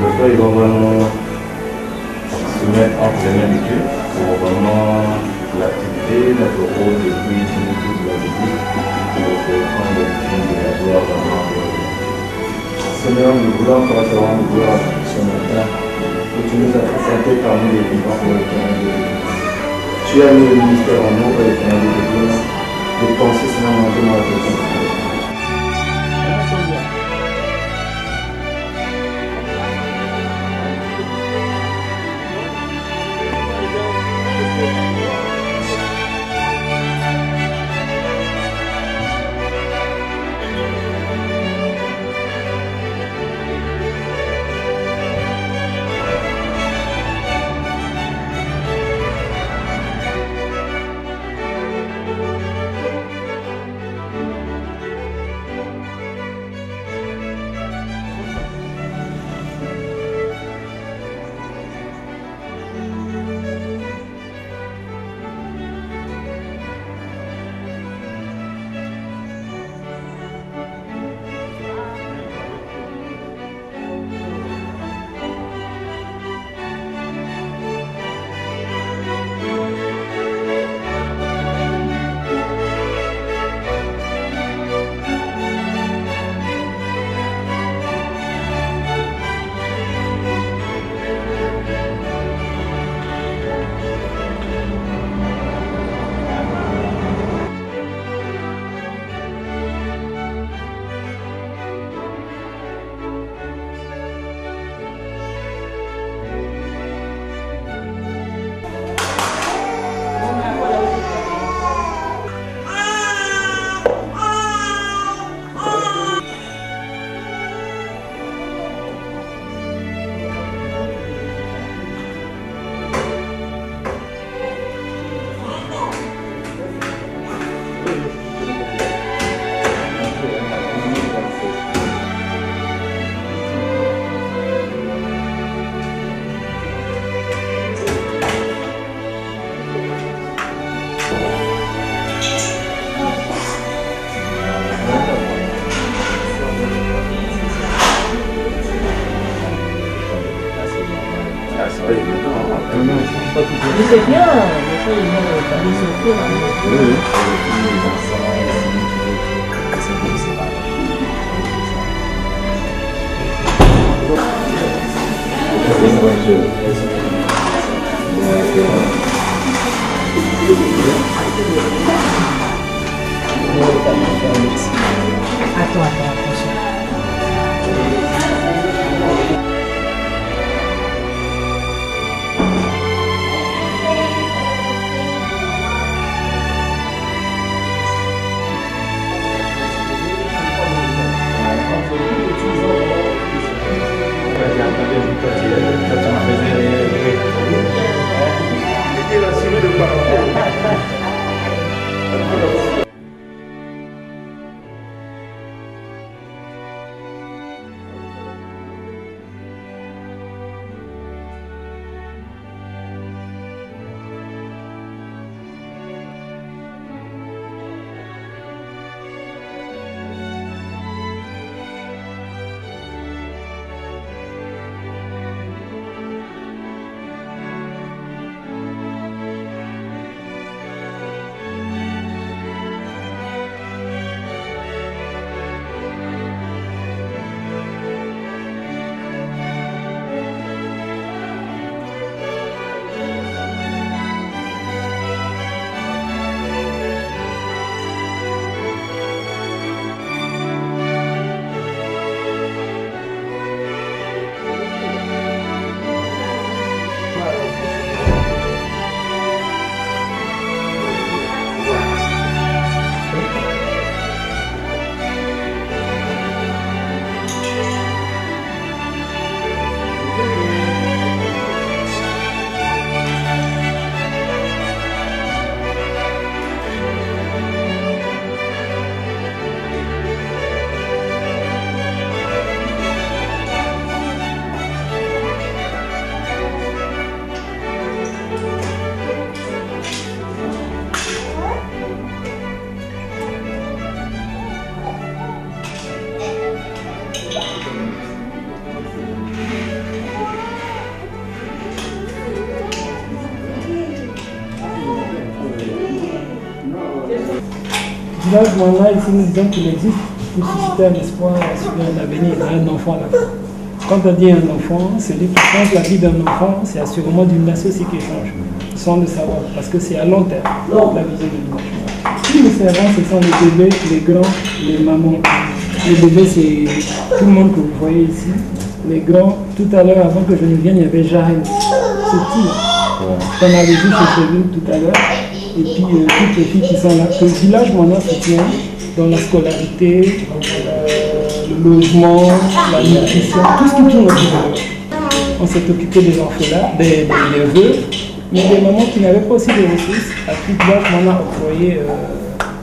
docteur il va vraiment se mettre entre les mains de Dieu pour vraiment l'activité, notre rôle de prier toute la vie, pour prendre le film de la gloire vraiment. Seigneur, nous voulons encore te rendre gloire ce matin, que tu nous as présenté parmi les vivants pour l'éternel de l'Église. Tu as mis le ministère en nous pour l'éternel de l'Église, de penser seulement dans la personne. C'est bien, mais ça, il va les offrir à nous. Attends. village Mwana, ici nous disons qu'il existe pour susciter un espoir sur un avenir, un enfant à la fois. Quand on dit un enfant, celui qui change la vie d'un enfant, c'est assurément d'une nation aussi qui change, sans le savoir, parce que c'est à long terme, la vision de l'image. Si nous servons, ce sont les bébés, les grands, les mamans. Les bébés, c'est tout le monde que vous voyez ici. Les grands, tout à l'heure, avant que je ne vienne, il y avait Jahen, ce type qu'on avait vu chez lui tout à l'heure. Et puis toutes les filles qui sont là. Que le village maintenant se tient dans la scolarité, le logement, la nutrition, tout ce qui tourne autour de l'eau. On s'est occupé des orphelins, des vœux, mais des mamans qui n'avaient pas aussi de ressources, à qui le village maintenant a octroyé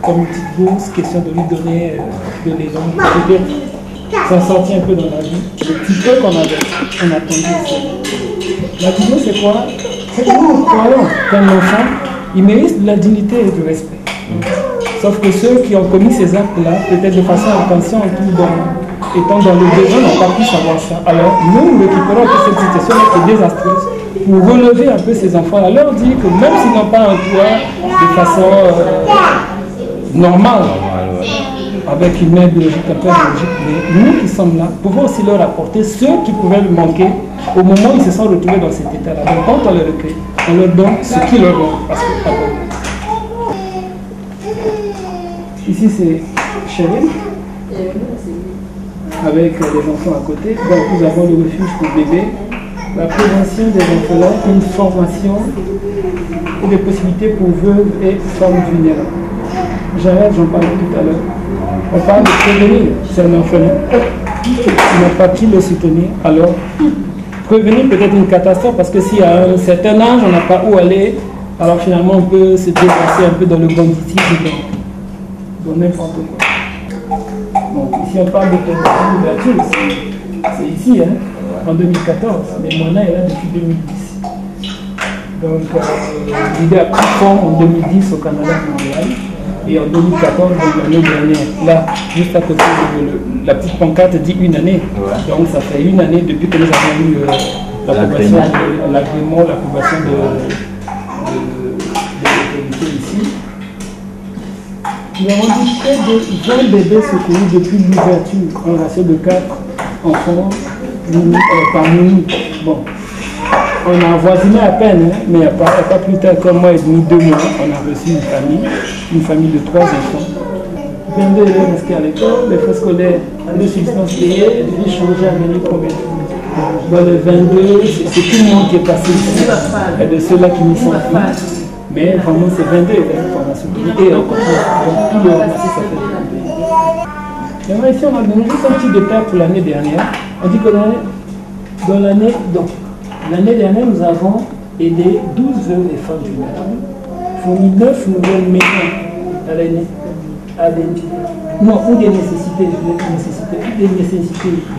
comme une petite bourse, question de lui donner de l'élan, peut-être s'en sortir un peu dans la vie. Le petit peu qu'on avait, on attendait ici. La vision, c'est quoi? C'est que nous croyons qu'un enfant, il mérite de la dignité et du respect. Sauf que ceux qui ont commis ces actes-là, peut-être de façon inconsciente ou étant dans le besoin, n'ont pas pu savoir ça. Alors, nous récupérons que cette situation est désastreuse pour relever un peu ces enfants-là, leur dire que même s'ils n'ont pas un toit de façon normale, avec une mère biologique, un père biologique, mais nous qui sommes là, pouvons aussi leur apporter ce qui pouvait leur manquer au moment où ils se sont retrouvés dans cet état-là. Donc quand on les recueille, on leur donne ce qui leur manque. Parce que, ici c'est Chérie, avec les enfants à côté. Donc nous avons le refuge pour bébés, la prévention des orphelins, une formation et des possibilités pour veuves et femmes vulnérables. J'arrête, j'en parlais tout à l'heure. On parle de prévenir, c'est un orphelin qui n'a pas qui le soutenir. Alors, prévenir peut-être une catastrophe parce que si à un certain âge, on n'a pas où aller, alors finalement on peut se déplacer un peu dans le banditisme, dans n'importe quoi. Donc ici on parle de prévention d'ouverture, c'est ici, hein, en 2014, mais Mwana est là depuis 2010. Donc l'idée a pris forme en 2010 au Canada et Montréal. Et en 2014, l'année dernière, là, juste à côté de la petite pancarte dit une année. Ouais. Donc ça fait une année depuis que nous avons eu l'approbation de l'autorité ici. Nous avons dit près de 20 bébés secourus depuis l'ouverture, en ratio de 4 enfants par minute. Bon. On a avoisiné à peine, hein, mais pas plus tard qu'un mois et demi, 2 mois, on a reçu une famille de 3 enfants. 22 élèves inscrits à l'école, les frais scolaires, de substances payées, les vies changées à venir combien? Dans les 22, c'est tout le monde qui est passé ici. Il y a de ceux-là qui n'y sont plus. Mais vraiment, c'est 22 élèves formation. Et encore plus, donc tout le ramassis, ça fait 22. Et ici, on a donné juste un petit détail pour l'année dernière. On dit que dans l'année, donc, l'année dernière, nous avons aidé 12 veuves et femmes vulnérables, fourni 9 nouvelles maisons à l'année. Non, ou des nécessités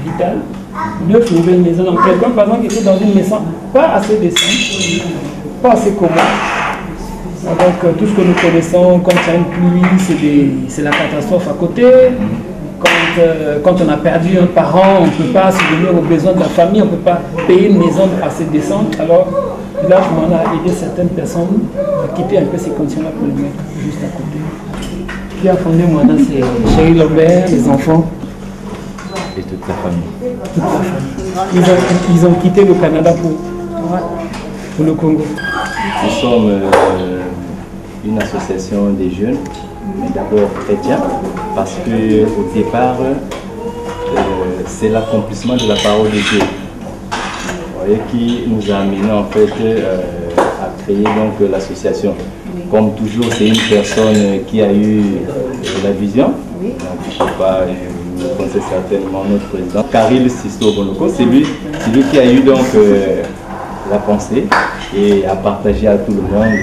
vitales, 9 nouvelles maisons. Donc, quelqu'un, par exemple, qui était dans une maison pas assez décente, pas assez commode, avec tout ce que nous connaissons, quand il y a une pluie, c'est la catastrophe à côté. Quand on a perdu un parent, on ne peut pas subvenir aux besoins de la famille, on ne peut pas payer une maison assez décente. Alors là, on a aidé certaines personnes à quitter un peu ces conditions-là pour les mettre juste à côté. Qui a fondé Mwana, c'est Chérie Lambert, les enfants. Et toute la famille. Toute la famille. Ils ont quitté le Canada pour le Congo. Nous sommes une association des jeunes, mais d'abord chrétiens, parce qu'au départ, c'est l'accomplissement de la parole de Dieu, qui nous a amené en fait à créer donc l'association. Comme toujours, c'est une personne qui a eu la vision. Donc, je ne sais pas, vous connaissez certainement notre président, Karil Sisto Bonoko. C'est lui qui a eu donc la pensée et a partagé à tout le monde.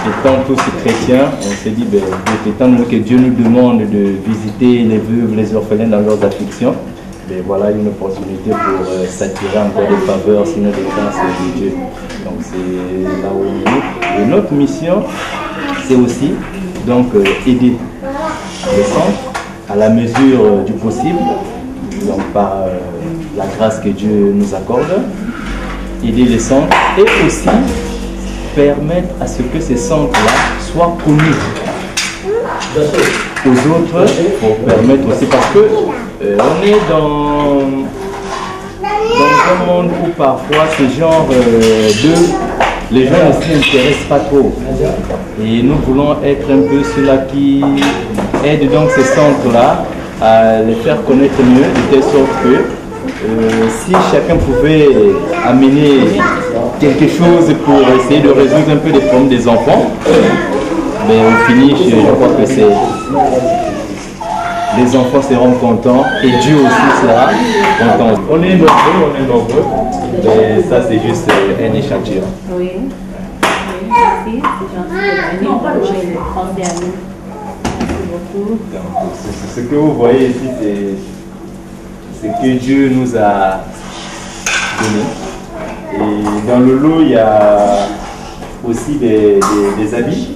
Étant tous chrétiens, on s'est dit, étant donné que Dieu nous demande de visiter les veuves, les orphelins dans leurs afflictions, voilà une opportunité pour s'attirer encore des faveurs, sinon des grâces de Dieu. Donc c'est là où on est. Et notre mission, c'est aussi donc aider les centres à la mesure du possible, donc par la grâce que Dieu nous accorde, aider les centres et aussi permettre à ce que ces centres-là soient connus aux autres pour permettre aussi, parce que on est dans un monde où parfois ce genre les gens ne s'y intéressent pas trop. Et nous voulons être un peu ceux-là qui aident donc ces centres-là à les faire connaître mieux, de telle sorte que si chacun pouvait amener quelque chose pour essayer de résoudre un peu les problèmes des enfants, mais au finish, je crois que c'est les enfants seront contents et Dieu aussi sera content. On est nombreux, mais ça c'est juste un échantillon. Oui. Merci, c'est gentil de venir. J'ai pensé à nous. Merci beaucoup. Ce que vous voyez ici, c'est ce que Dieu nous a donné. Et dans le lot, il y a aussi des habits.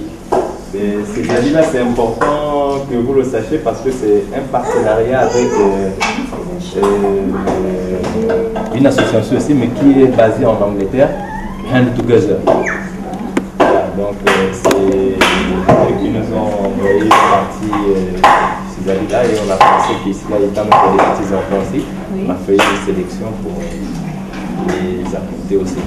Et ces habits-là, c'est important que vous le sachiez parce que c'est un partenariat avec une association aussi, mais qui est basée en Angleterre, Hand Together. Voilà, donc c'est eux qui nous ont envoyé une partie ces habits-là et on a pensé qu'ici, là, étant pour les petits enfants aussi, on a fait une sélection pour les apporter aussi.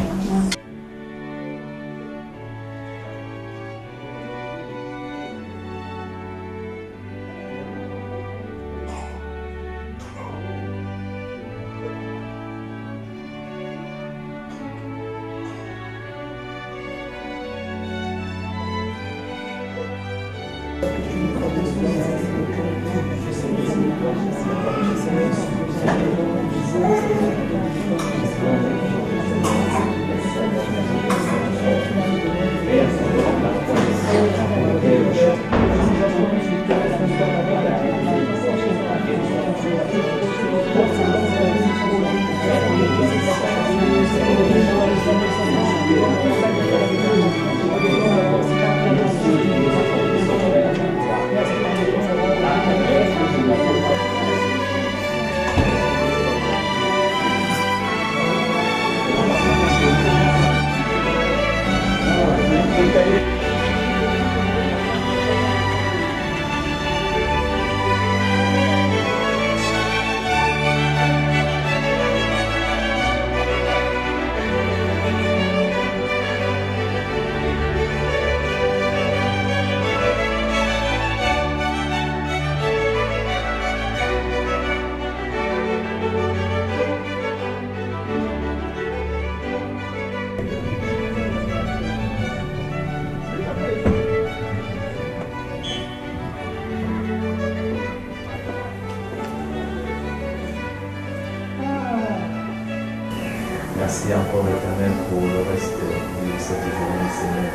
Merci encore l'Éternel pour le reste de cette journée, Seigneur,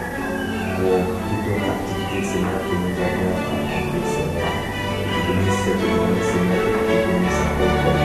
pour toute notre activité, Seigneur, que nous avons accomplie, Seigneur. Je bénis cette journée, Seigneur, et je bénis encore